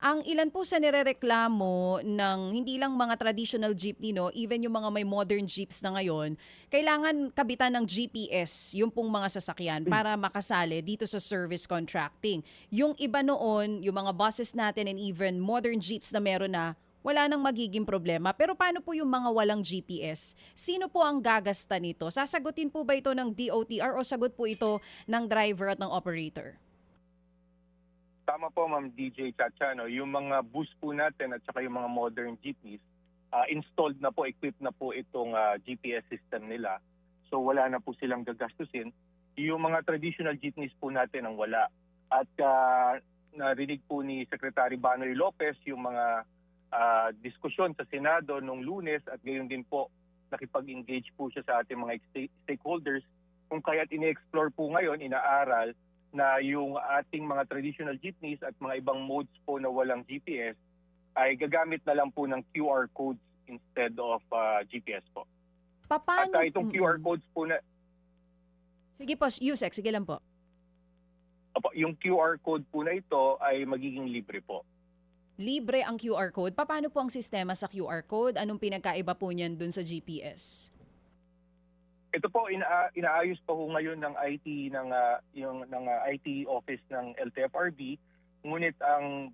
ang ilan po sa nirereklamo ng hindi lang mga traditional jeepney, no, even yung mga may modern jeeps na ngayon, kailangan kabitan ng GPS yung pong mga sasakyan para makasali dito sa service contracting. Yung iba noon, yung mga buses natin and even modern jeeps na meron na, wala nang magiging problema. Pero paano po yung mga walang GPS? Sino po ang gagasta nito? Sasagutin po ba ito ng DOTR o sagot po ito ng driver at ng operator? Tama po, Ma'am DJ Chacha, no? Yung mga bus po natin at saka yung mga modern jeepneys, installed na po, equipped na po itong GPS system nila. So wala na po silang gagastusin. Yung mga traditional jeepneys po natin ang wala. At narinig po ni Secretary Banoy Lopez yung mga diskusyon sa Senado nung Lunes at gayon din po nakipag-engage po siya sa ating mga stakeholders kung kaya't ine-explore po ngayon, inaaral na yung ating mga traditional jeepneys at mga ibang modes po na walang GPS ay gagamit na lang po ng QR codes instead of GPS po. Paano? At itong QR codes po na... Sige po, Yusek, sige lang po. Yung QR code po na ito ay magiging libre po. Libre ang QR code. Paano po ang sistema sa QR code? Anong pinagkaiba po niyan dun sa GPS? Ito po inaayos pa ho ngayon ng IT ng IT office ng LTFRB. Ngunit ang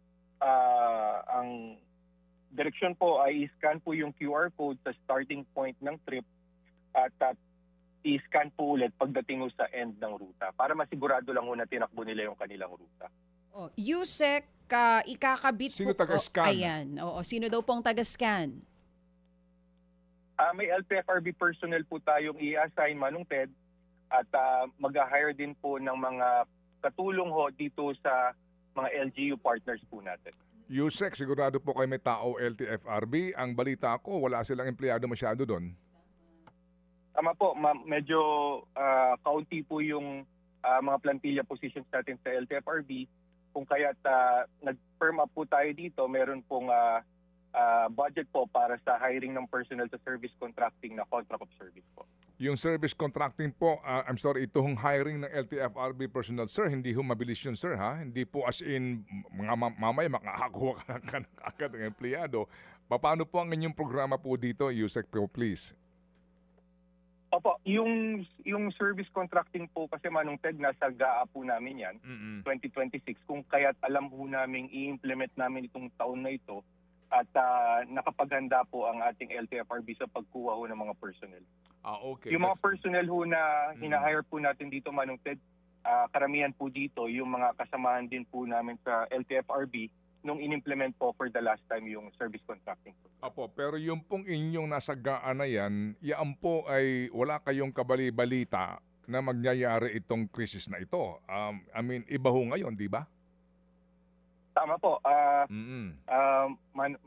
direksyon po ay i-scan po yung QR code sa starting point ng trip at i-scan po ulit pagdating ho sa end ng ruta para masigurado lang ho na tinakbo nila yung kanilang ruta. Yusek, ikakabit Sino po. taga-scan? Ayan. Oo, sino daw pong taga-scan? May LTFRB personnel po tayong i-assign, Manong Ted, at mag-hire din po ng mga katulong ho dito sa mga LGU partners po natin. Yusek, sigurado po kayo may tao LTFRB. Ang balita ko, wala silang empleyado masyado doon. Tama po, medyo kaunti po yung mga plantilla positions natin sa LTFRB. Kung kaya't nag-firm up po tayo dito, meron pong budget po para sa hiring ng personnel sa service contracting na contract of service po. Yung service contracting po, I'm sorry, itong hiring ng LTFRB personnel, sir, hindi ho mabilis yun, sir, ha? Hindi po as in, mga mamaya makakakuha ka na agad ng empleyado. Paano po ang inyong programa po dito, Yusek po, please? Opo, yung service contracting po kasi, Manong Ted, nasa GAA po namin yan, 2026. Kung kaya't alam po namin i-implement namin itong taon na ito at nakapaghanda po ang ating LTFRB sa pagkuha ho ng mga personnel. Okay. Yung mga personnel ho na hina-hire po natin dito, Manong Ted, karamihan po dito, yung mga kasamahan din po namin sa LTFRB nung in-implement po for the last time yung service contracting. Apo, pero yung pong inyong nasa GAA na yan po ay wala kayong kabali-balita na magyayari itong krisis na ito. I mean, iba ho ngayon, di ba? Tama po.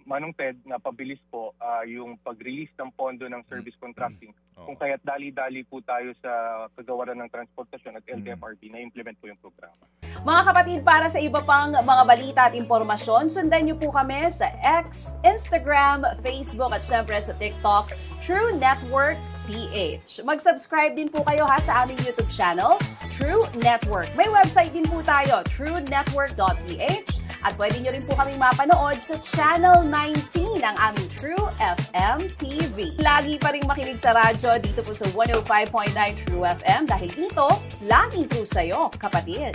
Manong Ted, napabilis po yung pag-release ng pondo ng service contracting. Kung kaya't dali-dali po tayo sa kagawaran ng transportasyon at LTFRB na implement po yung programa. Mga kapatid, para sa iba pang mga balita at impormasyon, sundan niyo po kami sa X, Instagram, Facebook at syempre sa TikTok, True Network PH. Mag-subscribe din po kayo sa aming YouTube channel, True Network. May website din po tayo, truenetwork.ph. At pwede nyo rin po kaming mapanood sa Channel 19 ng aming True FM TV. Lagi pa rin makinig sa radyo dito po sa 105.9 True FM dahil dito, lagi po sa'yo, kapatid.